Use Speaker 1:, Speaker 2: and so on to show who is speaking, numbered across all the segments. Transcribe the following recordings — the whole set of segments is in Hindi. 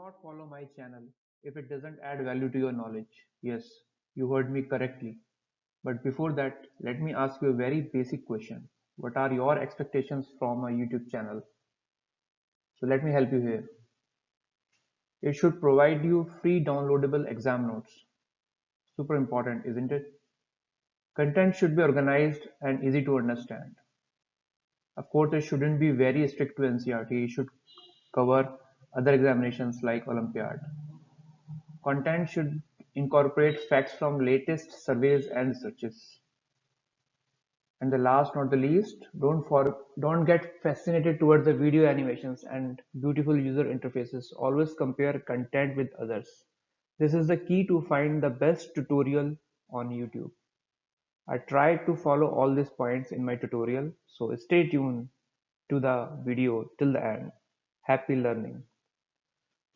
Speaker 1: not follow my channel if it doesn't add value to your knowledge. Yes, you heard me correctly. But before that, let me ask you a very basic question. What are your expectations from a YouTube channel? So let me help you here. It should provide you free downloadable exam notes. Super important, isn't it? Content should be organized and easy to understand. Of course, it shouldn't be very strict to NCERT. It should cover other examinations like Olympiad. Content should incorporate facts from latest surveys and researches. And the last not the least, don't get fascinated towards the video animations and beautiful user interfaces. Always compare content with others. This is the key to find the best tutorial on YouTube. I tried to follow all these points in my tutorial, so stay tuned to the video till the end. Happy learning.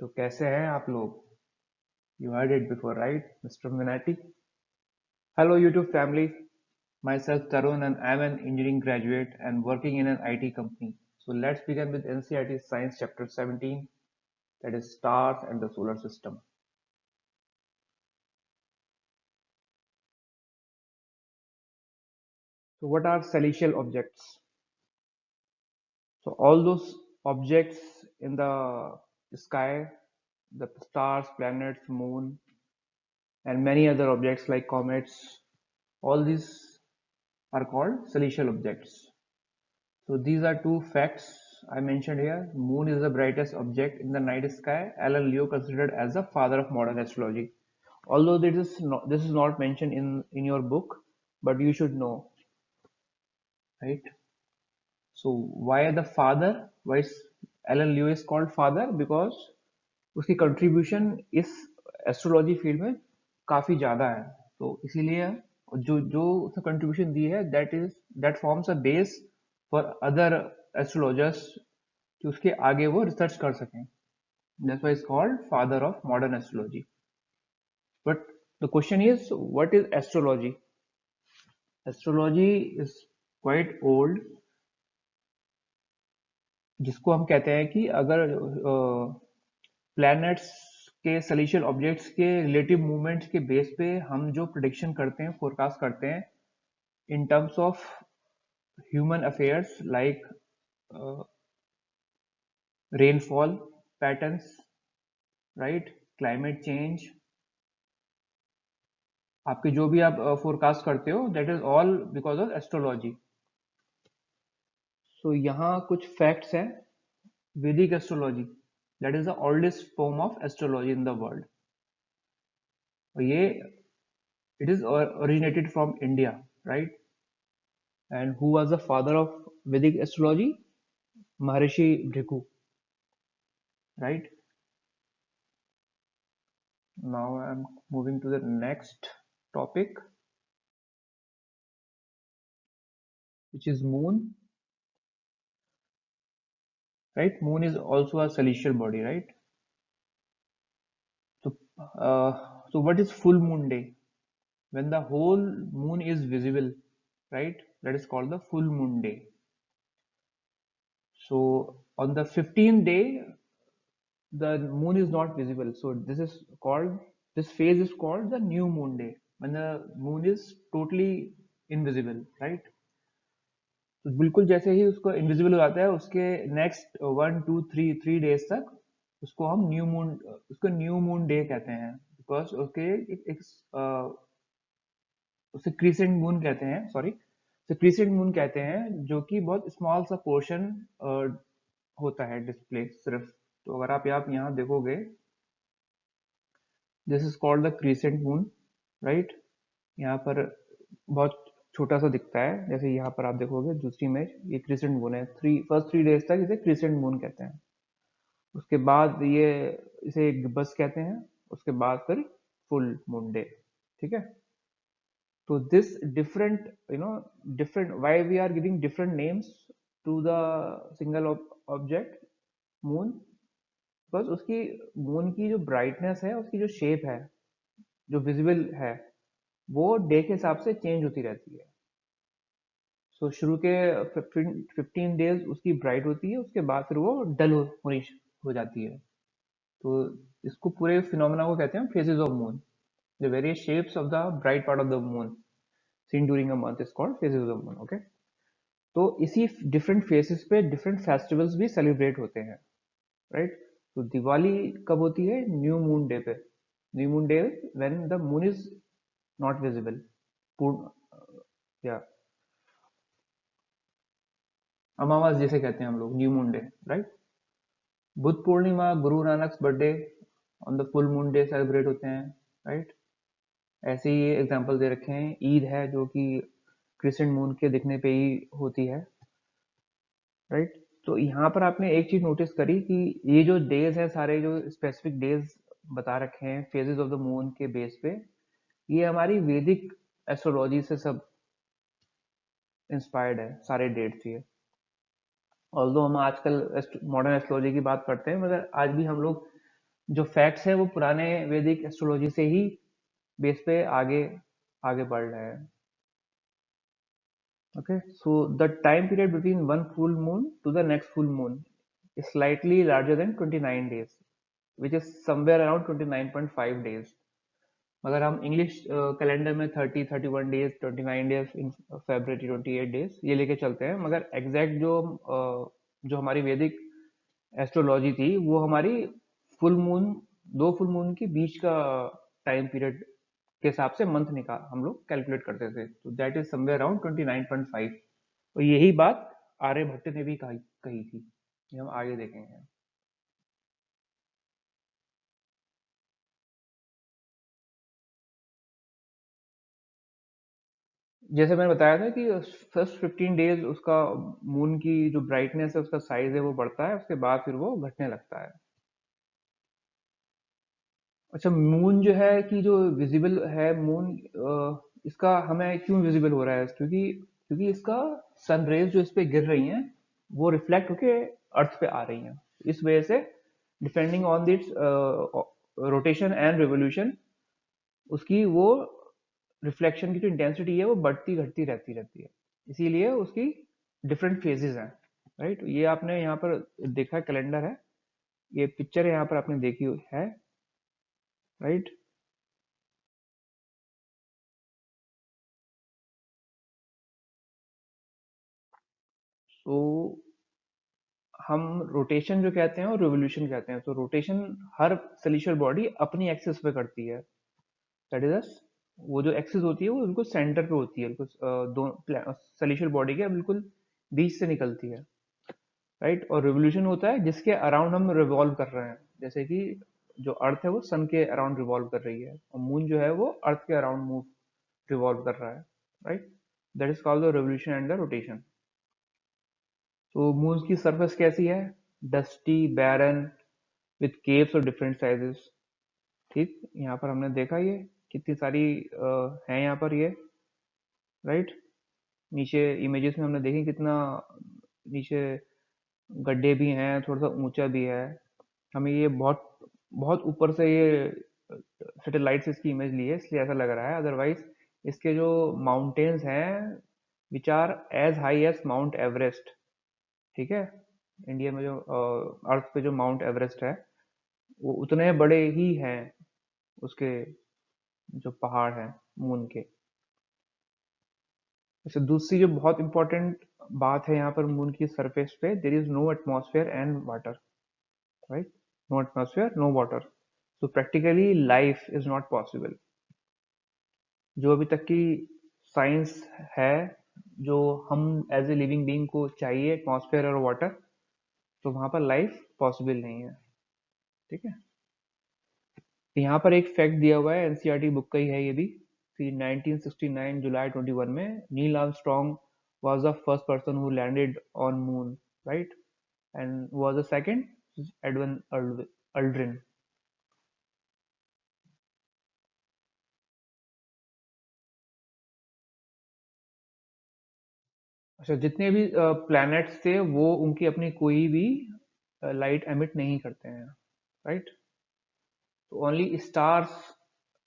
Speaker 1: तो कैसे हैं आप लोग? You heard it before, right, Mr. Minati? Hello YouTube family. Myself Tarun and I'm an engineering graduate and working in an IT company. So let's begin with NCERT Science Chapter 17, that is Stars and the Solar System. So what are celestial objects? So all those objects in the sky, the stars, planets, moon, and many other objects like comets, all these are called celestial objects. So these are two facts I mentioned here. Moon is the brightest object in the night sky. Alan Leo considered as the father of modern astrology. Although this is not mentioned in your book, but you should know, right? So why the father? Why is Alan Leo is called father? Because उसकी कंट्रीब्यूशन इस एस्ट्रोलॉजी फील्ड में काफी ज्यादा है, तो इसीलिए जो जो उसने कंट्रीब्यूशन दी है that forms a base for other astrologers कि उसके आगे वो रिसर्च कर सकें. That's why is called father of modern astrology. But the question is what is astrology? Astrology is quite old, जिसको हम कहते हैं कि अगर प्लैनेट्स के सेलेस्टियल ऑब्जेक्ट्स के रिलेटिव मूवमेंट्स के बेस पे हम जो प्रिडिक्शन करते हैं, फोरकास्ट करते हैं in terms of human affairs like rainfall patterns, right, climate change, आपके जो भी आप फोरकास्ट करते हो that is all because of astrology. So यहाँ कुछ फैक्ट्स हैं. Vedic astrology, that is the oldest form of astrology in the world. ये it is originated from India, right? And who was the father of Vedic astrology? Maharishi Bhrigu, right? Now I'm moving to the next topic, which is moon, right? Moon is also a celestial body, right? So, so what is full moon day? When the whole moon is visible, right? That is called the full moon day. So on the 15th day, the moon is not visible. So this phase is called the new moon day, when the moon is totally invisible, right? तो बिल्कुल जैसे ही उसको इनविजिबल हो जाता है, उसके नेक्स्ट 1 2 3 डेज तक उसको न्यू मून डे कहते हैं, बिकॉज उसे क्रीसेंट मून कहते हैं, सॉरी, क्रीसेंट मून कहते हैं, जो कि बहुत स्मॉल सा पोर्शन होता है डिस्प्ले सिर्फ. तो अगर आप यहाँ देखोगे, this is called the crescent moon, right. यहाँ पर बहुत छोटा सा दिखता है, जैसे यहाँ पर आप देखोगे दूसरी इमेज, ये क्रीसेंट मून है. फर्स्ट 3 डेज तक इसे क्रीसेंट मून कहते हैं. उसके बाद इसे गिब्बस कहते हैं. उसके बाद फिर फुल मून डे. ठीक है. तो this different why we are giving different names to the single object moon, because उसकी मून की जो ब्राइटनेस है, उसकी जो शेप है, जो विजिबल है, वो डे के हिसाब से चेंज होती रहती है. सो शुरू के 15 डेज उसकी ब्राइट होती है, उसके बाद फिर वो डल हो जाती है. तो इसको पूरे फिनोमेना को कहते हैं phases of moon. The various shapes of the bright part of the moon seen during a month is called phases of moon. Okay. तो इसी डिफरेंट फेसेस पे डिफरेंट फेस्टिवल्स भी सेलिब्रेट होते हैं, राइट. तो दिवाली कब होती है? न्यू मून डे पे. New moon day when the moon is not visible. पूर्ण, या अमावस जिसे कहते हैं हम लोग, new moon day, right. Buddha Purnima, Guru Nanak birthday on the full moon day celebrate होते हैं, राइट. ऐसे ही एग्जांपल दे रखे हैं. ईद है जो कि क्रिसेंट मून के दिखने पे ही होती है, राइट. तो यहाँ पर आपने एक चीज नोटिस करी कि ये जो डेज है, सारे जो स्पेसिफिक डेज बता रखे हैं फेजेस ऑफ द मून के बेस पे, ये हमारी वैदिक एस्ट्रोलॉजी से सब इंस्पायर्ड है, सारे डेट्स ये. ऑल्दो हम आजकल मॉडर्न एस्ट्रोलॉजी की बात करते हैं, मगर आज भी हम लोग जो फैक्ट्स है वो पुराने वैदिक एस्ट्रोलॉजी से ही बेस पे आगे आगे बढ़ रहे हैं. Okay, so the time period between one full moon to the next full moon is slightly larger than 29 days, which is somewhere around 29.5 days. मगर हम इंग्लिश कैलेंडर में 30, 31 डेज, 29 डेज, इन फेब्रवरी 28 डेज ये लेके चलते हैं. मगर एग्जैक्ट जो हमारी वैदिक एस्ट्रोलॉजी थी वो हमारी फुल मून, दो फुल मून के बीच का टाइम पीरियड के हिसाब से मंथ निकाल हम लोग कैलकुलेट करते थे. तो दैट इज समवेयर अराउंड 29.5. और यही बात आर्यभट्ट ने भी कही थी. ये हम आगे देखेंगे. जैसे मैंने बताया था कि फर्स्ट 15 डेज उसका मून की जो ब्राइटनेस है, उसका साइज है, वो बढ़ता है. उसके बाद फिर वो घटने लगता है. अच्छा, मून जो है कि जो विजिबल है मून, इसका हमें क्यों विजिबल हो रहा है? क्योंकि क्योंकि इसका सन रेज जो इस पे गिर रही हैं वो रिफ्लेक्ट होके अर्थ पे आ रही हैं. इस वजह से depending on its rotation and revolution, उसकी वो रिफ्लेक्शन की जो इंटेंसिटी है वो बढ़ती घटती रहती रहती है. इसीलिए उसकी डिफरेंट फेजेस हैं, राइट. ये आपने यहाँ पर देखा, कैलेंडर है, ये पिक्चर यहाँ पर आपने देखी है, राइट. तो हम रोटेशन जो कहते हैं और रिवोल्यूशन कहते हैं. तो रोटेशन हर सेलिशियल बॉडी अपनी एक्सिस पे करती है. दैट इज, वो जो एक्सिस होती है वो बिल्कुल सेंटर पे होती है, बिल्कुल दो सेलिशियल बॉडी के बिल्कुल बीच से निकलती है, राइट. और रिवोल्यूशन होता है जिसके अराउंड हम रिवॉल्व कर रहे हैं. जैसे कि जो अर्थ है वो सन के अराउंड रिवॉल्व कर रही है, और मून जो है वो अर्थ के अराउंड मूव रिवॉल्व कर रहा है, right. That is called the revolution and the rotation. तो मून की सरफेस कैसी है? डस्टी, बैरन, विथ केव्स और डिफरेंट साइजेस. ठीक, यहाँ पर हमने देखा ये कितनी सारी हैं यहाँ पर ये, राइट. नीचे इमेजेस में हमने देखी कितना नीचे गड्ढे भी हैं, थोड़ा सा ऊंचा भी है. हमें ये बहुत बहुत ऊपर से ये सैटेलाइट से इसकी इमेज ली है इसलिए ऐसा लग रहा है. अदरवाइज इसके जो माउंटेन्स हैं which are as high as Mount Everest, ठीक है. इंडिया में जो अर्थ पे जो माउंट एवरेस्ट है वो उतने बड़े ही हैं उसके जो पहाड़ हैं मून के. अच्छा, दूसरी जो बहुत इंपॉर्टेंट बात है यहाँ पर मून की सरफेस पे, there is no atmosphere and water, right. No atmosphere, no water. so practically life is not possible. जो अभी तक की साइंस है, जो हम एज ए लिविंग बीइंग को चाहिए एटमॉस्फेयर और वाटर, तो वहां पर लाइफ पॉसिबल नहीं है, ठीक है. यहाँ पर एक फैक्ट दिया हुआ है, एनसीईआरटी बुक का ही है ये भी, कि 1969 जुलाई 21 में Neil Armstrong was the first person who landed on moon, right, and was the second Edwin Aldrin. अच्छा, जितने भी प्लैनेट्स थे वो उनकी अपनी कोई भी लाइट एमिट नहीं करते हैं, राइट. तो only stars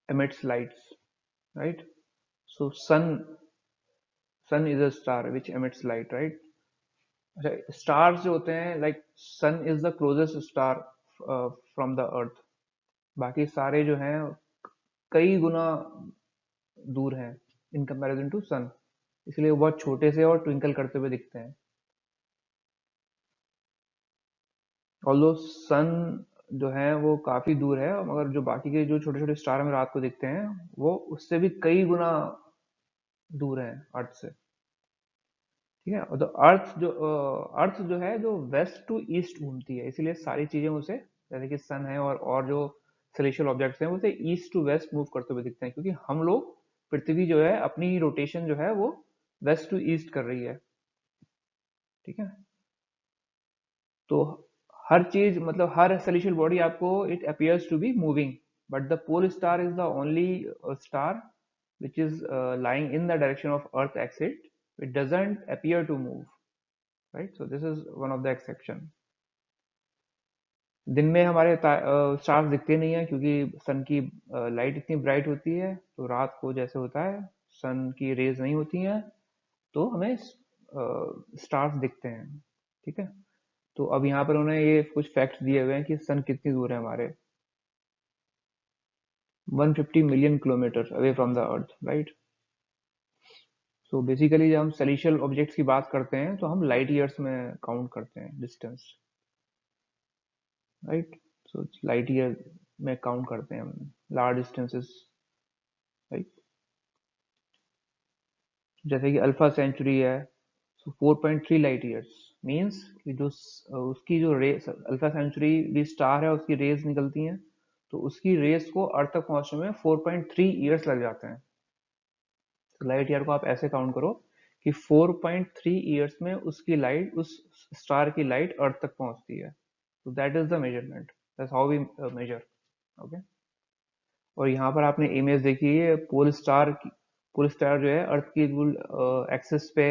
Speaker 1: emits lights, right. So sun is a star which emits light, right. अच्छा, स्टार्स जो होते हैं, like sun is the closest star from the earth. बाकी सारे जो हैं कई गुना दूर हैं इन कंपैरिजन टू सन, इसलिए वो बहुत छोटे से और ट्विंकल करते हुए दिखते हैं। ऑल्दो सन जो है वो काफी दूर है, मगर जो बाकी के जो छोटे छोटे स्टार हमें रात को दिखते हैं वो उससे भी कई गुना दूर हैं अर्थ से। ठीक है, और तो अर्थ जो है जो वेस्ट टू ईस्ट घूमती है, इसीलिए सारी चीजें उसे, जैसे कि सन है और जो सेलेस्टियल ऑब्जेक्ट्स हैं, वो उसे ईस्ट टू वेस्ट मूव करते हुए दिखते हैं, क्योंकि हम लोग पृथ्वी जो है अपनी रोटेशन जो है वो वेस्ट टू ईस्ट कर रही है। ठीक है, तो हर चीज मतलब हर सेलेस्टियल बॉडी आपको it appears to be moving, but the pole star is the only star which is lying in the direction of earth axis. It doesn't appear to move, right? So this is one of the exception. दिन में हमारे स्टार्स दिखते नहीं है, क्योंकि सन की लाइट इतनी ब्राइट होती है, तो रात को जैसे होता है सन की रेज नहीं होती हैं, तो हमें स्टार्स दिखते हैं। ठीक है, तो अब यहाँ पर उन्होंने ये कुछ फैक्ट्स दिए हुए हैं कि सन कितनी दूर है हमारे। 150 million kilometre away from the earth, right. So basically जब हम सेलेस्टियल ऑब्जेक्ट्स की बात करते हैं तो हम लाइट ईयर्स में काउंट करते हैं distance, right. So light year में काउंट करते हैं हम लार्ज डिस्टेंसेस, राइट। जैसे कि अल्फा सेंचुरी है, सो 4.3 लाइट ईयर्स मीन्स कि जो उसकी जो रेस अल्फा सेंचुरी भी स्टार है उसकी रेज निकलती हैं, तो उसकी रेस को अर्थ तक पहुंचने में 4.3 ईयर्स लग जाते हैं। तो लाइट ईयर को आप ऐसे काउंट करो कि 4.3 ईयर्स में उसकी लाइट, उस स्टार की लाइट अर्थ तक पहुंचती है। तो that is the measurement, that's how we measure. Okay, और यहाँ पर आपने इमेज देखी है पोल स्टार जो है अर्थ की बिल्कुल एक्सिस पे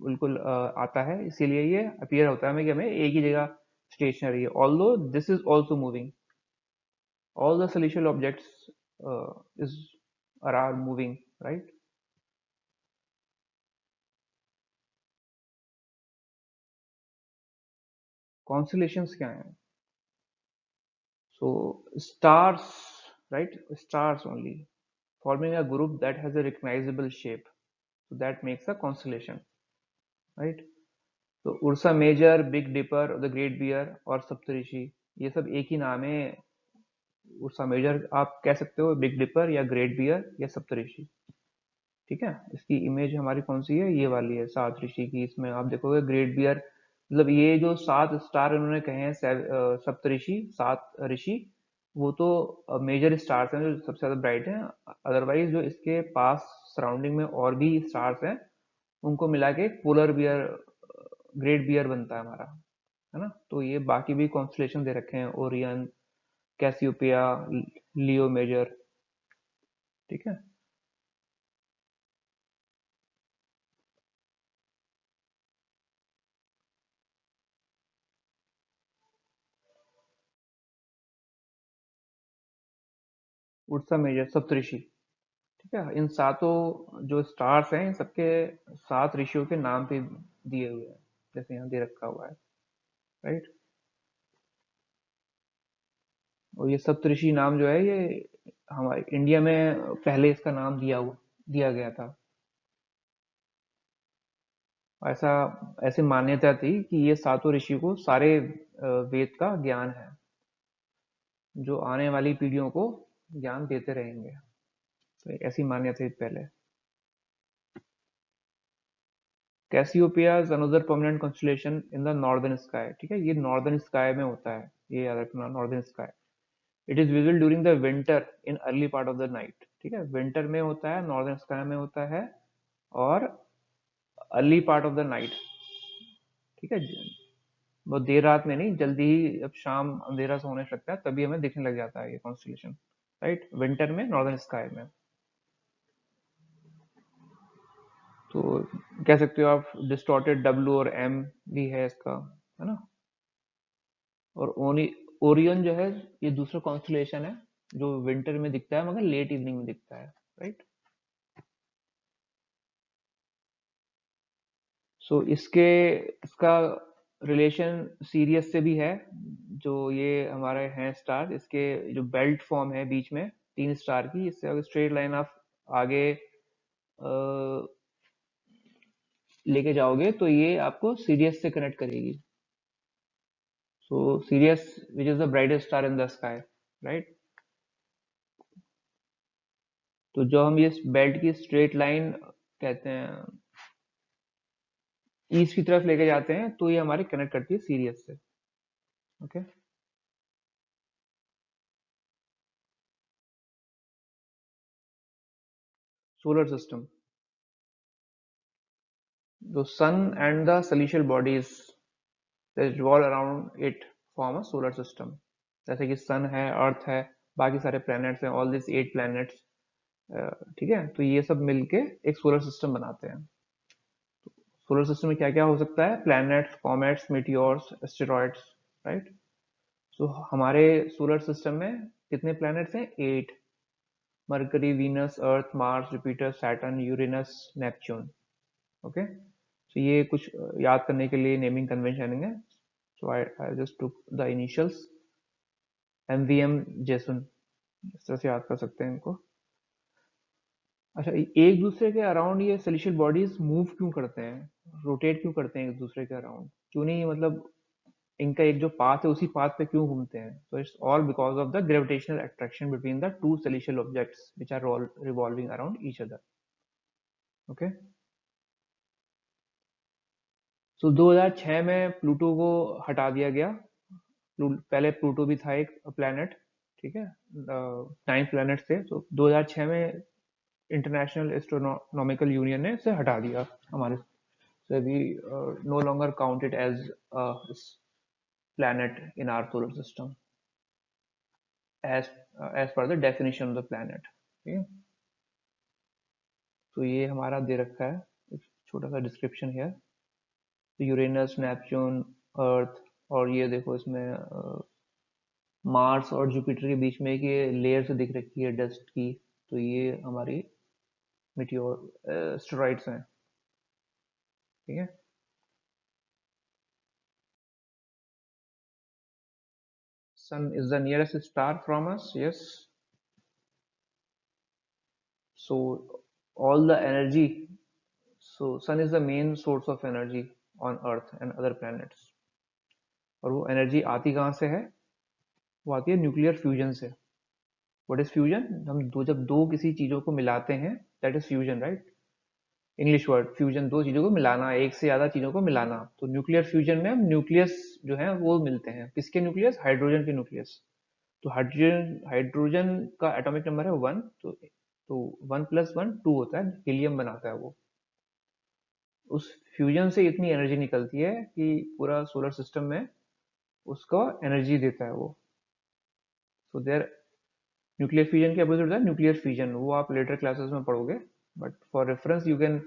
Speaker 1: बिल्कुल आता है, इसीलिए ये अपीयर होता है हमें कि हमें एक ही जगह स्टेशनरी है, although this is also moving, all the celestial objects is are moving, right. Constellations क्या हैं? So stars, right? Stars only, forming a group that has a recognizable shape. So that makes a constellation, right? तो Ursa Major, Big Dipper, the great bear और सप्तऋषि, ये सब एक ही नाम है। उर्सा मेजर आप कह सकते हो, बिग डिपर या ग्रेट बियर या सप्तऋषि। ठीक है, इसकी इमेज हमारी कौन सी है, ये वाली है 7 ऋषि की। इसमें आप देखोगे ग्रेट बियर, मतलब ये जो 7 स्टार उन्होंने कहे हैं, सप्तऋषि 7 ऋषि, वो तो मेजर स्टार्स हैं जो सबसे ज्यादा ब्राइट हैं। अदरवाइज जो इसके पास सराउंडिंग में और भी स्टार्स हैं, उनको मिला के पोलर बियर, ग्रेट बियर बनता है हमारा, है ना। तो ये बाकी भी कॉन्स्टलेशन दे रखे हैं, ओरियन, कैसियोपिया, लियो मेजर। ठीक है, उर्सा मेजर, सप्तऋषि। ठीक है, इन सातों जो स्टार्स हैं इन सबके 7 ऋषियों के नाम पे दिए हुए हैं, जैसे यहाँ दे रखा हुआ है, राइट। और ये सप्तऋषि नाम जो है, ये हमारे इंडिया में पहले इसका नाम दिया गया था। ऐसा ऐसी मान्यता थी कि ये सातों ऋषि को सारे वेद का ज्ञान है, जो आने वाली पीढ़ियों को ज्ञान देते रहेंगे। तो एक ऐसी मान्यता थी पहले। Cassiopeia is another permanent constellation in the northern sky. ठीक है, ये नॉर्दर्न स्काई में होता है, ये याद रखना, northern sky. It is visible during the winter in early part of the night. ठीक है, विंटर में होता है, नॉर्दर्न स्काई में होता है, और early part of the night. ठीक है, बहुत देर रात में नहीं, जल्दी ही अब शाम अंधेरा से होने लगता है तभी हमें दिखने लग जाता है ये कॉन्स्टलेशन, राइट, विंटर में नॉर्दर्न स्काई में। तो कह सकते हो आप डिस्टॉर्टेड डब्ल्यू और एम भी है इसका, है ना। और ओरियन जो है, ये दूसरा कॉन्स्टलेशन है जो विंटर में दिखता है मगर लेट इवनिंग में दिखता है, राइट। सो इसका रिलेशन सीरियस से भी है, जो ये हमारे हैं स्टार, इसके जो बेल्ट फॉर्म है बीच में 3 स्टार की, इससे अगर स्ट्रेट लाइन आप आगे लेके जाओगे तो ये आपको सीरियस से कनेक्ट करेगी। So serious which is the brightest star in the sky, right. तो जो हम ये बेल्ट की स्ट्रेट लाइन कहते हैं ईस्ट की तरफ लेके जाते हैं, तो ये हमारे कनेक्ट करती है सीरियस से। Okay, solar system, the sun and the celestial bodies that revolve around it form a solar system। जैसे कि सन है, अर्थ है, बाकी सारे प्लैनेट्स हैं, ऑल दिस 8 प्लैनेट्स, ठीक है, तो ये सब मिलके एक सोलर सिस्टम बनाते हैं। सोलर सिस्टम में क्या क्या हो सकता है? Planets, comets, meteors, asteroids, right. So हमारे सोलर सिस्टम में कितने प्लैनेट्स हैं? 8। Mercury, Venus, Earth, Mars, Jupiter, Saturn, Uranus, Neptune. Okay, तो ये कुछ याद करने के लिए नेमिंग कन्वेंशन है। So I just took the initials, MVM, Jason, इस तरह से याद कर सकते हैं इनको। अच्छा, एक दूसरे के अराउंड ये सेलेस्टियल बॉडीज मूव क्यों करते हैं, रोटेट क्यों करते हैं एक दूसरे के अराउंड? क्यों नहीं, मतलब इनका एक जो पाथ है उसी पाथ पे क्यों घूमते हैं? तो it's all because of the gravitational attraction between the two celestial objects which are revolving around each other. Okay, so 2006 में प्लूटो को हटा दिया गया। पहले प्लूटो भी था एक प्लैनेट, ठीक है, 9 प्लैनेट थे, तो 2006 में इंटरनेशनल एस्ट्रोनॉमिकल यूनियन ने इसे हटा दिया हमारे से। We no longer counted as planet in our solar system as as per the definition of the planet। ठीक है, तो ये हमारा दे रखा है एक छोटा सा डिस्क्रिप्शन है। तो यूरेनस, नेपच्यून, अर्थ, और ये देखो इसमें मार्स और जुपिटर के बीच में एक ये लेयर से दिख रखी है डस्ट की, तो ये हमारी मीटियोर एस्टेरॉइड्स हैं। ठीक है, sun is the nearest star from us, yes. So all the energy, so sun is the main source of energy on earth and other planets। और वो एनर्जी आती कहाँ से है? वो आती है न्यूक्लियर फ्यूजन से। What is fusion? हम जब दो किसी चीजों को मिलाते हैं, that is fusion, right. English word fusion, दो चीजों को मिलाना, एक से ज्यादा चीजों को मिलाना। तो न्यूक्लियर फ्यूजन में हम न्यूक्लियस जो है वो मिलते हैं। किसके न्यूक्लियस? हाइड्रोजन के न्यूक्लियस। तो हाइड्रोजन हाइड्रोजन का एटॉमिक नंबर है 1, तो 1 + 1 2 होता है, हीलियम बनाता है वो। उस फ्यूजन से इतनी एनर्जी निकलती है कि पूरा सोलर सिस्टम में उसको एनर्जी देता है वो। सो देयर न्यूक्लियर फ्यूजन के अपोजिट होता है न्यूक्लियर फ्यूजन, वो आप लेटर क्लासेस में पढ़ोगे, but for reference you can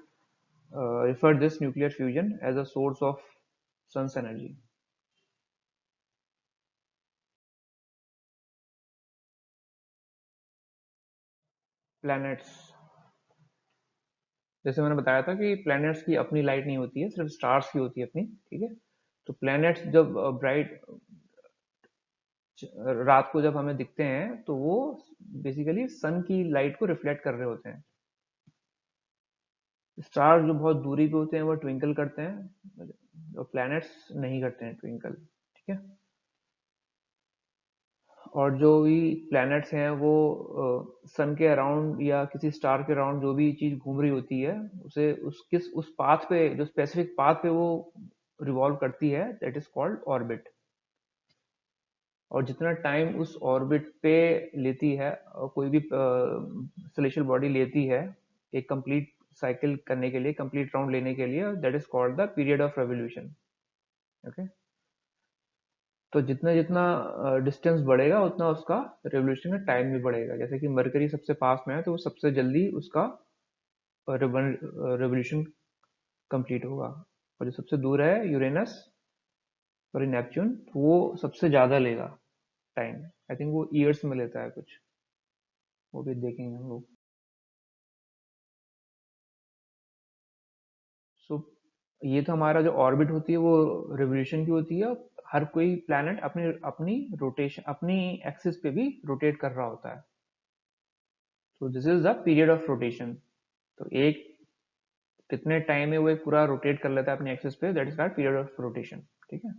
Speaker 1: refer this nuclear fusion as a source of sun's energy। Planets, जैसे मैंने बताया था कि प्लैनेट्स की अपनी लाइट नहीं होती है, सिर्फ स्टार्स की होती है अपनी। ठीक है, तो प्लैनेट्स जब ब्राइट रात को जब हमें दिखते हैं तो वो बेसिकली सन की लाइट को रिफ्लेक्ट कर रहे होते हैं। स्टार्स जो बहुत दूरी पे होते हैं वो ट्विंकल करते हैं, और प्लैनेट्स नहीं करते हैं ट्विंकल। ठीक है, और जो भी प्लैनेट्स हैं वो सन के अराउंड या किसी स्टार के अराउंड जो भी चीज घूम रही होती है, उसे उस पाथ पे, जो स्पेसिफिक पाथ पे वो रिवॉल्व करती है, दैट इज कॉल्ड ऑर्बिट। और जितना टाइम उस ऑर्बिट पे लेती है, कोई भी सेलेस्टियल बॉडी लेती है एक कंप्लीट साइकिल करने के लिए, कंप्लीट राउंड लेने के लिए, that is called the period of revolution. Okay, तो जितना जितना डिस्टेंस बढ़ेगा उतना उसका रेवोल्यूशन का टाइम भी बढ़ेगा। जैसे कि मरकरी सबसे पास में है तो वो सबसे जल्दी उसका रेवोल्यूशन कंप्लीट होगा, और जो सबसे दूर है यूरेनस, सॉरी नेपच्यून, वो सबसे ज्यादा लेगा टाइम। आई थिंक वो ईयर्स में लेता है कुछ, वो भी देखेंगे हम लोग। सो ये तो हमारा जो ऑर्बिट होती है वो रिवोल्यूशन की होती है, हर कोई प्लैनेट अपनी अपनी रोटेशन अपनी एक्सिस पे भी रोटेट कर रहा होता है। तो this is the period of rotation. तो एक कितने टाइम में वो एक पूरा रोटेट कर लेता है अपनी एक्सिस पे, that is called period of rotation. ठीक है।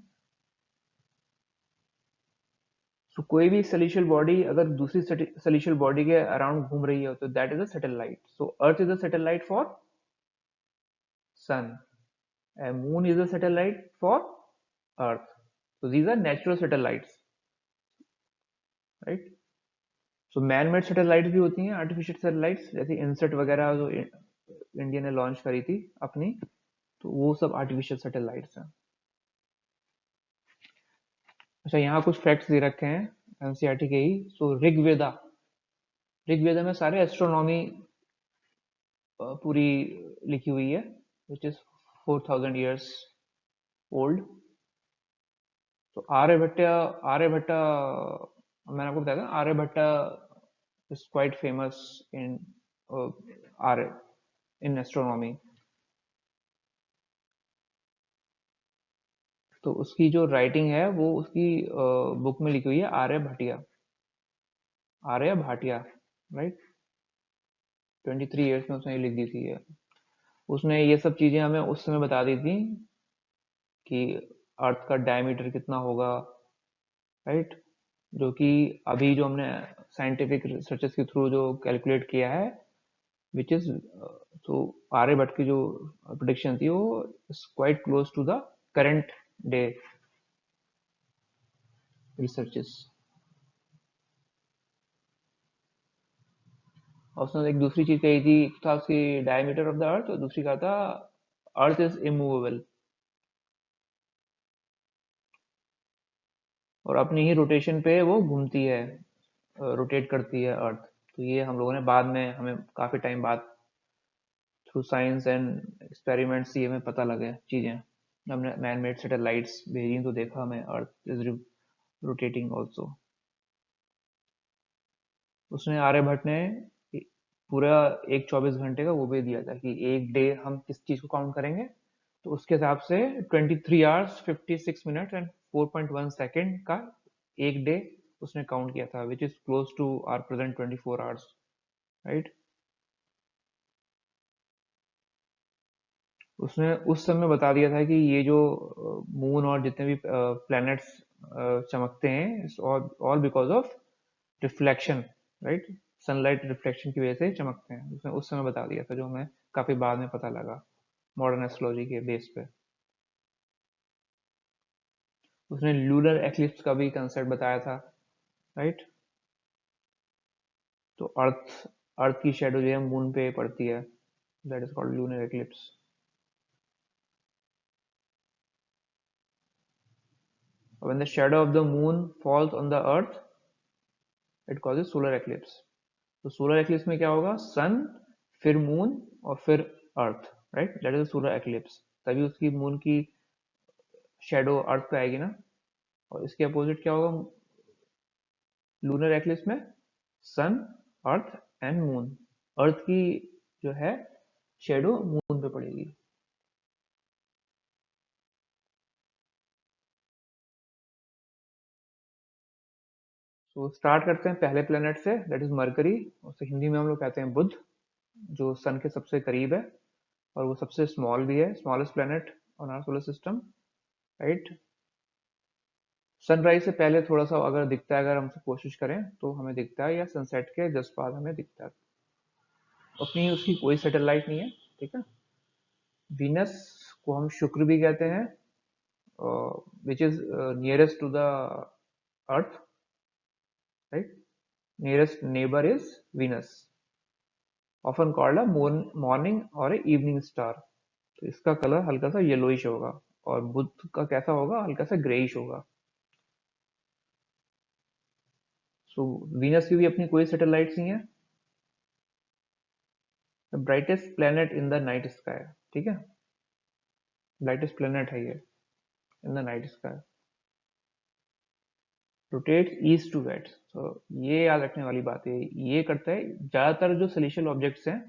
Speaker 1: तो कोई भी सेलेशियल बॉडी अगर दूसरी सेलेशियल बॉडी के अराउंड घूम रही है तो that is a satellite. So earth is a satellite for sun, and moon is a satellite for earth. So these are natural satellites, right? So man made satellites भी होती हैं, artificial satellites, जैसे इनसेट वगैरह जो इंडिया ने लॉन्च करी थी अपनी, तो वो सब आर्टिफिशियल सैटेलाइट्स हैं। अच्छा, यहाँ कुछ फैक्ट्स दे रखे हैं एनसीईआरटी के ही। सो ऋग्वेदा में सारे एस्ट्रोनॉमी पूरी लिखी हुई है, विच इज 4000 years ओल्ड। तो आर्यभट्ट मैंने आपको बताया था, Aryabhata is quite famous in आर्य इन एस्ट्रोनॉमी। तो उसकी जो राइटिंग है वो उसकी बुक में लिखी हुई है, आर्य भाटिया, राइट। 23 years में उसने लिख दी थी ये। उसने ये सब चीजें हमें उस समय बता दी थी कि अर्थ का डायमीटर कितना होगा, राइट। जो कि अभी जो हमने साइंटिफिक रिसर्चेस के थ्रू जो कैलकुलेट किया है, विच इज तो आर्यभट्ट की जो प्रोडिक्शन थी वो is quite close to the current day researches. और उसने एक दूसरी चीज कही थी, एक था उसकी डायमीटर ऑफ द अर्थ, और दूसरी कहा था अर्थ इज इमूवेबल, और अपनी ही रोटेशन पे वो घूमती है, रोटेट करती है अर्थ। तो ये हम लोगों ने बाद में, हमें काफी टाइम बाद थ्रू साइंस एंड एक्सपेरिमेंट्स ये हमें पता लगे चीजें। हमने मैन मेड सैटेलाइट्स भेजी तो देखा हमें अर्थ इज रोटेटिंग ऑल्सो। उसने आर्यभट्ट ने पूरा एक 24 घंटे का वो भी दिया था कि एक डे हम किस चीज को काउंट करेंगे। तो उसके हिसाब से 23 hours 56 minutes एंड 4.1 सेकेंड का एक डे उसने काउंट किया था, which is close to our present 24 hours, right. उसने उस समय बता दिया था कि ये जो मून और जितने भी प्लैनेट्स चमकते हैं, all because of reflection, right. Sunlight reflection की वजह से चमकते हैं। उसने उस समय बता दिया था, जो हमें काफी बाद में पता लगा मॉडर्न एस्ट्रोलॉजी के बेस पे। उसने लूनर एक्लिप्स का भी कंसेप्ट बताया था, राइट। तो अर्थ अर्थ की शेडो जो है मून पे पड़ती है, that is called lunar eclipse. When the shadow of the moon falls on the earth, it causes solar eclipse. तो सोलर एक्लिप्स में क्या होगा, सन, फिर मून, और फिर earth, right. That is solar eclipse. तभी उसकी मून की शेडो अर्थ पे आएगी ना। और इसके अपोजिट क्या होगा लूनर एक्लिप्स में, सन, अर्थ एंड मून। अर्थ की जो है शेडो मून पे पड़ेगी। तो स्टार्ट करते हैं पहले प्लेनेट से, दैट इज मरकरी। उसे हिंदी में हम लोग कहते हैं बुध, जो सन के सबसे करीब है और वो सबसे स्मॉल भी है, smallest planet on our solar system, right. Sunrise से पहले थोड़ा सा अगर दिखता है, अगर हम कोशिश करें तो हमें दिखता है, या सनसेट के जस्ट बाद हमें दिखता है। अपनी उसकी कोई सैटेलाइट नहीं है, ठीक है। वीनस को हम शुक्र भी कहते हैं, which is nearest to the earth, right. Nearest neighbour is Venus, often called a morning और इवनिंग स्टार। तो इसका कलर हल्का सा येलोइश होगा, और बुध का कैसा होगा, हल्का सा ग्रेइश होगा। सो वीनस की भी अपनी कोई सैटेलाइट्स नहीं है। The brightest planet in the night sky, ठीक है, ब्राइटेस्ट प्लेनेट है ये in the night sky. Rotates east to west. तो ये याद रखने वाली बात है, ये करता है ज्यादातर जो सेलेशियल ऑब्जेक्ट्स हैं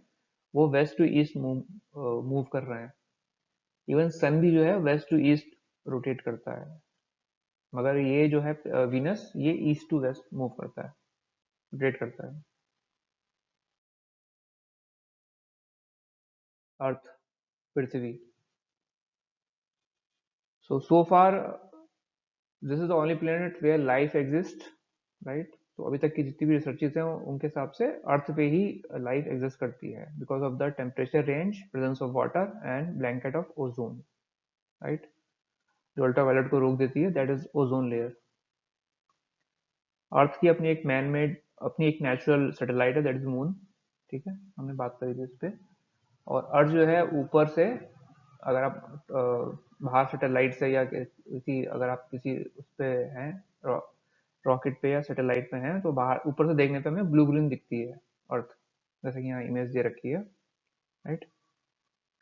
Speaker 1: वो वेस्ट टू ईस्ट मूव कर रहे हैं। इवन सन भी जो है वेस्ट टू ईस्ट रोटेट करता है, मगर ये जो है वीनस ये ईस्ट टू वेस्ट मूव करता है, रोटेट करता है। अर्थ, पृथ्वी। so far this is the only planet where life exists, right? तो अभी तक की जितनी भी रिसर्चेस हैं उनके हिसाब से अर्थ पे ही लाइफ एग्जिस्ट करती है, because of the temperature range, presence of water and blanket of ozone, right? जो अल्ट्रावायलेट को रोक देती है, दैट इज ओजोन लेयर। अर्थ की अपनी एक मैन मेड, अपनी एक नेचुरल सैटेलाइट है, दैट इज मून। ठीक है, हमने बात करी थी इस पे। और अर्थ जो है ऊपर से, अगर आप बाहर सैटेलाइट से या किसी, अगर आप किसी उस पे हैं, रॉकेट पे या सैटेलाइट पे हैं, तो बाहर ऊपर से देखने पे हमें ब्लू ग्रीन दिखती है अर्थ, जैसे कि यहाँ इमेज दे रखी है, राइट?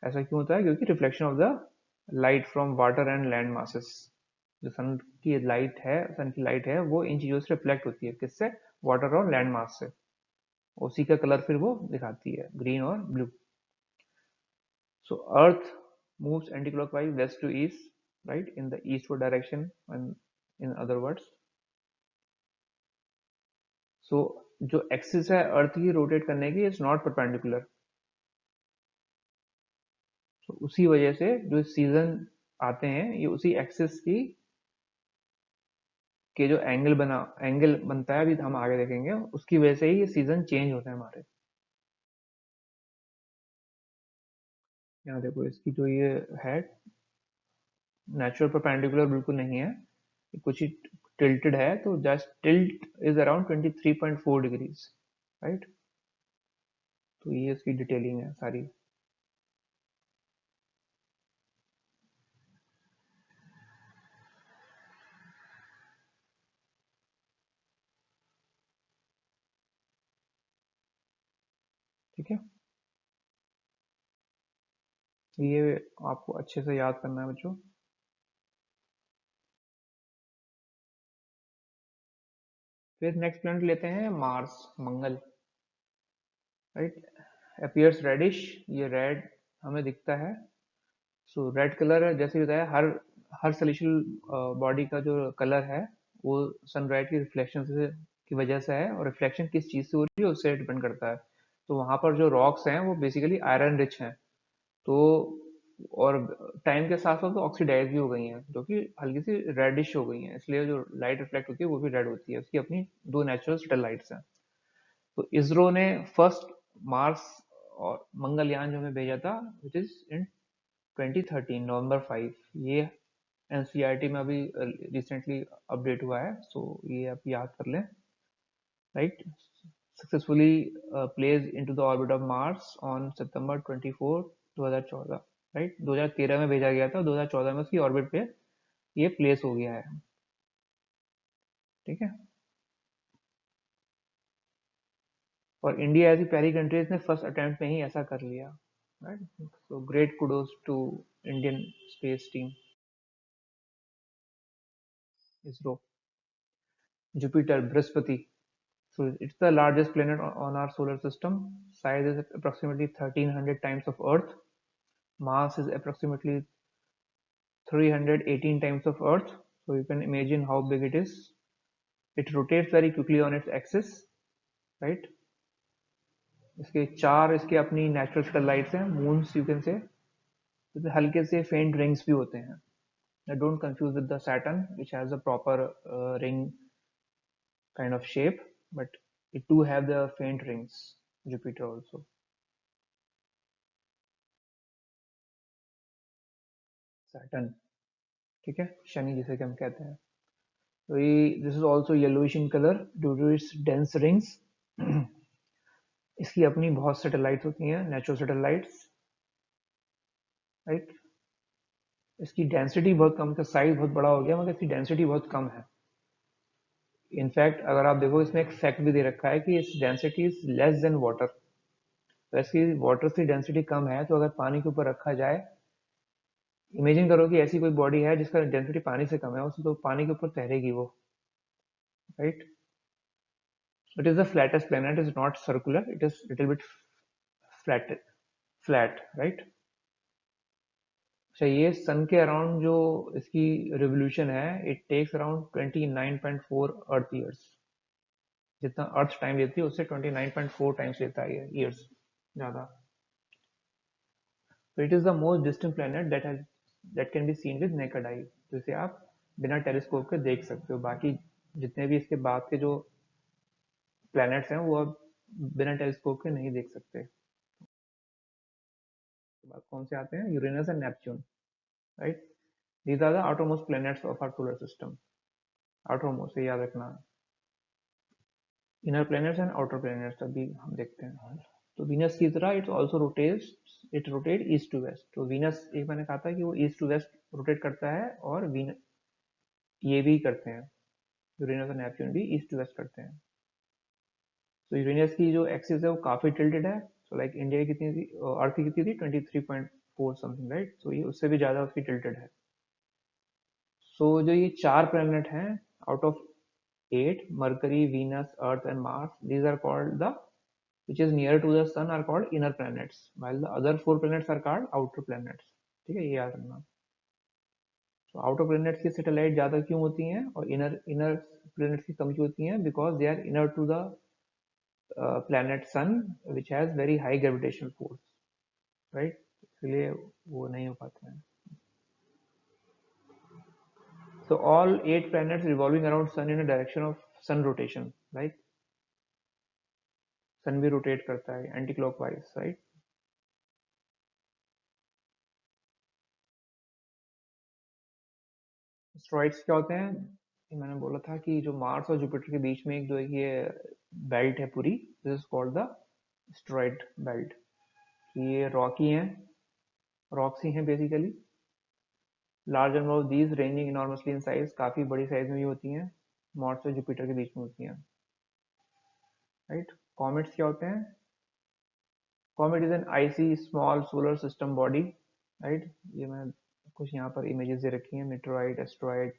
Speaker 1: ऐसा क्यों होता है? क्योंकि reflection of the light from water and land masses. जो सन की लाइट है वो इन चीजों से रिफ्लेक्ट होती है, किससे? वाटर और लैंड मास से। उसी का कलर फिर वो दिखाती है, ग्रीन और blue. So Earth moves anticlockwise west to east, right, in the eastward direction, and in other words. So जो एक्सिस है अर्थ की रोटेट करने की, इज नॉट परपेंडिकुलर। तो उसी वजह से जो सीजन आते हैं ये उसी एक्सिस की के जो एंगल बनता है, अभी हम आगे देखेंगे, उसकी वजह से ही ये सीजन चेंज होते हैं हमारे। यहाँ देखो इसकी जो ये है, नेचुरल परपेंडिकुलर बिल्कुल नहीं है, कुछ ही टिल्टेड है, तो just tilt is around 23.4 degrees, right? तो ये इसकी डिटेलिंग है सारी। ठीक है, ये आपको अच्छे से याद करना है बच्चों। फिर नेक्स्ट प्लैनेट लेते हैं मार्स, मंगल, राइट? अपीयर्स रेडिश, ये रेड हमें दिखता है। सो रेड कलर, जैसे बताया, हर सेलेस्टियल बॉडी का जो कलर है वो सनराइज की रिफ्लेक्शन से की वजह से है, और रिफ्लेक्शन किस चीज से हो रही है उससे डिपेंड करता है। तो वहां पर जो रॉक्स हैं वो बेसिकली आयरन रिच हैं, तो और टाइम के साथ साथ तो ऑक्सीडाइज भी हो गई हैं, जो कि हल्की सी रेडिश हो गई हैं, इसलिए जो लाइट रिफ्लेक्ट होती है वो भी रेड होती है। उसकी अपनी दो नेचुरल सैटेलाइट्स हैं। तो इसरो ने फर्स्ट मार्स और मंगलयान जो हमें भेजा था, विच इज इन 2013 नवंबर 5। ये एनसीईआरटी में अभी रिसेंटली अपडेट हुआ है, सो ये आप याद कर लें, right? Successfully place into the orbit of Mars on September 24, 2014, right? 2013 में भेजा गया था, 2014 में उसकी ऑर्बिट पे ये प्लेस हो गया है। ठीक है, और इंडिया ऐसी पहली कंट्री ने फर्स्ट अटेम्प्ट में ही ऐसा कर लिया, right? So great kudos to Indian space team, ISRO. Jupiter, Brihaspati, so it's the largest planet on our solar system. Size is approximately 1300 times of Earth. Mass is approximately 318 times of Earth. So you can imagine how big it is. It rotates very quickly on its axis, right? इसके अपनी नेचुरल सैटेलाइट्स हैं, मून्स यू कैन से। हल्के से फेंट रिंग्स भी होते हैं। Don't confuse with the Saturn, which has a proper ring kind of shape, but it do have the faint rings. Jupiter also. Saturn, ठीक है, शनि जिसे कि हम कहते हैं। तो ये this is also yellowish in colour due to its dense rings. इसकी अपनी बहुत सैटेलाइट्स होती हैं, नेचुरल सैटेलाइट्स, राइट? इसकी डेंसिटी बहुत कम है, साइज बहुत बड़ा हो गया मगर इसकी डेंसिटी बहुत कम है। इनफैक्ट अगर आप देखो, इसमें एक फैक्ट भी दे रखा है कि इस density is less than water. तो इसकी वाटर की डेंसिटी कम है, तो अगर पानी के ऊपर रखा जाए, इमेजिन करो कि ऐसी कोई बॉडी है जिसका डेंसिटी पानी से कम है, उसको तो पानी के ऊपर तैरेगी वो, right? It is the flattest planet, it is not circular, it is little bit flat, right? अच्छा, ये सन के अराउंड जो इसकी रिवोल्यूशन है, it takes around 29.4 earth years. जितना अर्थ टाइम लेती है उससे 29.4 टाइम्स लेता है ये ईयर्स ज्यादा। तो it is the most distant planet that can be seen with naked eye, जिसे आप बिना टेलीस्कोप के देख सकते हो। बाकी जितने भी इसके बाद के जो प्लैनेट्स हैं वो आप बिना टेलीस्कोप के नहीं देख सकते। तो बात कौन से आते हैं, Uranus and Neptune, right. These are the outer most planets of our solar system. Outer most, ये याद रखना। Inner planets and outer planets अभी हम देखते हैं। तो वीनस की तरह it also rotates, it rotate east to west. तो वीनस, एक मैंने कहा था कि वो ईस्ट टू वेस्ट रोटेट करता है, और वीन ये भी करते हैं, यूरेनस और नेपच्यून भी ईस्ट टू वेस्ट करते हैं। तो यूरेनस की जो एक्सिस है वो काफी टिल्टेड है। सो लाइक इंडिया की कितनी थी, अर्थ की कितनी थी, 23.4 समथिंग, राइट। सो ये उससे भी ज्यादा उसकी टिल्टेड है। सो जो ये चार प्लेनेट हैं out of 8, Mercury, Venus, earth and Mars, these are called the, which is nearer to the sun are called inner planets, while the other 4 planets are called outer planets। ठीक है, ये याद रखना। तो आउटर प्लैनेट्स की सैटेलाइट ज्यादा क्यों होती हैं और इनर इनर प्लैनेट्स की कम क्यों होती हैं, because they are inner to the planet sun which has very high gravitational force, right। इसलिए वो नहीं हो पाते हैं। So all 8 planets revolving around sun in a direction of sun rotation, right। सन भी रोटेट करता है एंटी क्लॉकवाइज, राइट। एस्ट्रॉइड्स क्या होते हैं, ये मैंने बोला था कि जो मार्स और जुपिटर के बीच में एक जो ये बेल्ट है पूरी, this is called the asteroid belt. ये रॉकी हैं, रॉक्सी हैं basically. Large number of these ranging enormously in size, काफी बड़ी साइज में भी होती हैं, मार्स और जुपिटर के बीच में होती हैं, राइट। कॉमेट्स क्या होते हैं, comet is an IC small solar system body, right. ये मैंने कुछ यहाँ पर इमेजेस दे रखी हैं, meteorite, asteroid,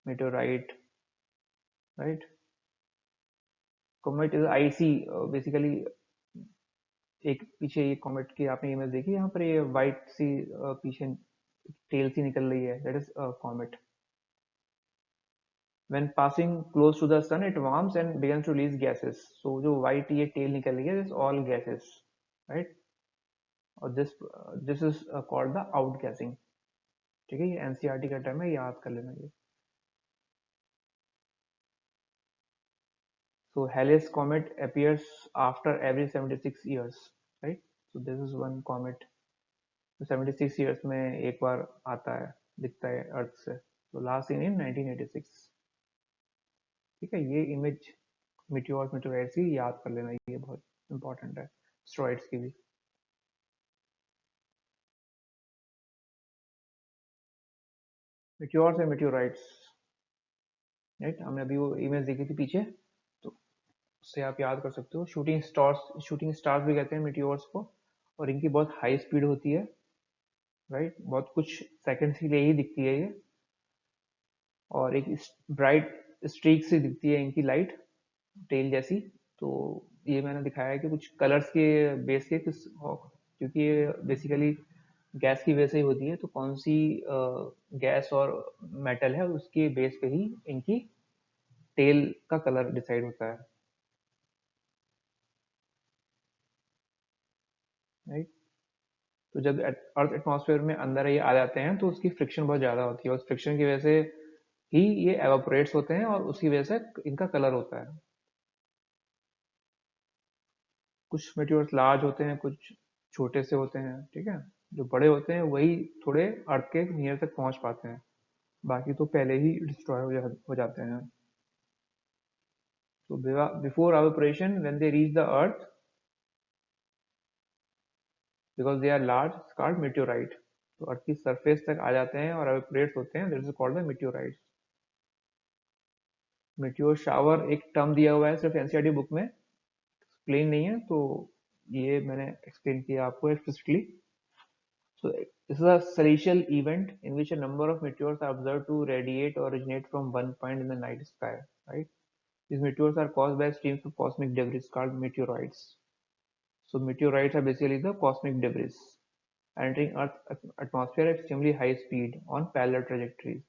Speaker 1: meteorite, right. Comet is IC basically. एक पीछे ये कॉमेट की आपने इमेज देखी, यहाँ पर ये वाइट सी पीछे टेल सी निकल रही है, that is comet. When passing close to the sun, it warms and begins to release gases. So जो white ये tail निकल रही है, this is all gases, right? और this is called the outgassing। ठीक है, ये एनसीईआरटी का टर्म है, याद कर लेना ये। So Halley's comet appears after every 76 years, right? So this is one comet, तो 76 years में एक बार आता है, दिखता है अर्थ से। तो लास्ट सीन इन 1986। ठीक है, ये इमेज मीटियोर्स मीटियोराइट्स की याद कर लेना, ये बहुत इंपॉर्टेंट है, एस्ट्रॉइड्स की भी। Meteors and meteorites, right. हमने अभी वो इमेज देखी थी पीछे, तो उससे आप याद कर सकते हो। शूटिंग स्टार्स भी कहते हैं मीटियोर्स को, और इनकी बहुत हाई स्पीड होती है, राइट। बहुत कुछ सेकंड्स के लिए ही दिखती है ये, और एक ब्राइट स्ट्रीक से दिखती है इनकी लाइट, टेल जैसी। तो ये मैंने दिखाया है कि कुछ कलर्स के बेस के क्योंकि ये बेसिकली गैस की वजह से ही होती है, तो कौन सी गैस और मेटल है उसके बेस पे ही इनकी टेल का कलर डिसाइड होता है, राइट। तो जब अर्थ एटमॉस्फेयर में अंदर ये आ जाते हैं तो उसकी फ्रिक्शन बहुत ज्यादा होती है, और उस फ्रिक्शन की वजह से ही ये एवापोरेट्स होते हैं, और उसकी वजह से इनका कलर होता है। कुछ मेटेरियल्स लार्ज होते हैं, कुछ छोटे से होते हैं, ठीक है। जो बड़े होते हैं वही थोड़े अर्थ के नियर तक पहुंच पाते हैं, बाकी तो पहले ही डिस्ट्रॉय हो जाते हैं। So before evaporation, when they reach the earth, because they are large, it's called meteorite। तो अर्थ की सरफेस तक आ जाते हैं और evaporates होते हैं, that is called the meteorites। meteor shower एक टर्म दिया हुआ है सिर्फ एनसीईआरटी बुक में, एक्सप्लेन नहीं है, तो ये मैंने एक्सप्लेन किया आपको explicitly। So this is a celestial event in which a number of meteors are observed to radiate or originate from one point in the night sky, right? These meteors are caused by streams of cosmic debris called meteoroids। So meteorites are basically the cosmic debris, entering Earth's atmosphere at extremely high speed on parallel trajectories.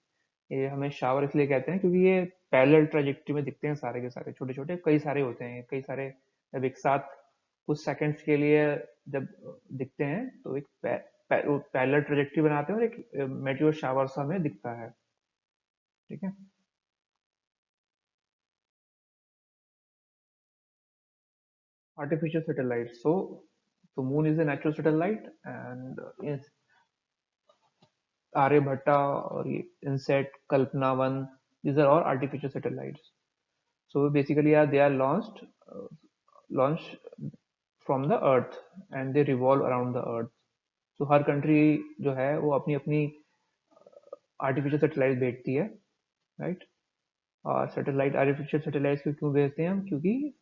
Speaker 1: ये हमें शावर इसलिए कहते हैं क्योंकि ये पैरेलल ट्रेजेक्टरी में दिखते हैं सारे के सारे, छोटे छोटे कई सारे होते हैं, कई सारे जब एक साथ कुछ सेकंड्स के लिए जब दिखते हैं तो एक पैरेलल ट्रेजेक्टरी बनाते हैं और एक मेटेओर शावर सा हमें दिखता है। ठीक है। Artificial satellite, so moon is a natural satellite and Aryabhatta or INSET, Kalpana 1, these are all artificial satellites. So basically, yeah, they are launched from the Earth and they revolve around the Earth. So her country जो है वो अपनी अपनी artificial satellite भेजती है, right? और satellite artificial satellites को क्यों भेजते हैं हम? क्योंकि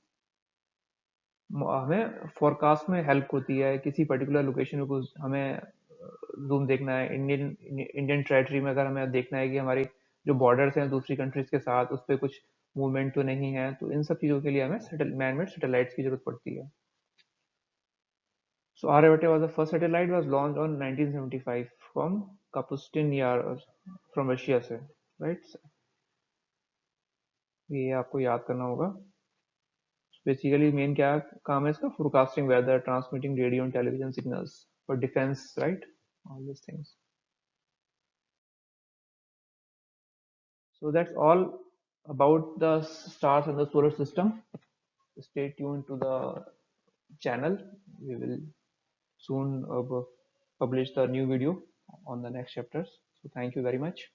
Speaker 1: हमें forecast में help होती है, किसी particular location को हमें जूम देखना है, इंडियन टेरिटरी में अगर हमें देखना है कि हमारी जो बॉर्डर्स हैं दूसरी कंट्रीज के साथ उस पर कुछ मूवमेंट तो नहीं है, तो इन सब चीज़ों के लिए हमें मैनमेड सैटेलाइट्स की जरूरत पड़ती है। So Aryabhatta was the first satellite was launched on 1975 from Kapustin Yar from Russia से, right? ये आपको याद करना होगा। बेसिकली मेन क्या काम है इसका? Forecasting weather, transmitting radio and television signals for defence, right? All this things. So that's all about the stars in the solar system. Stay tuned to the channel. We will soon publish the new video on the next chapters. So thank you very much.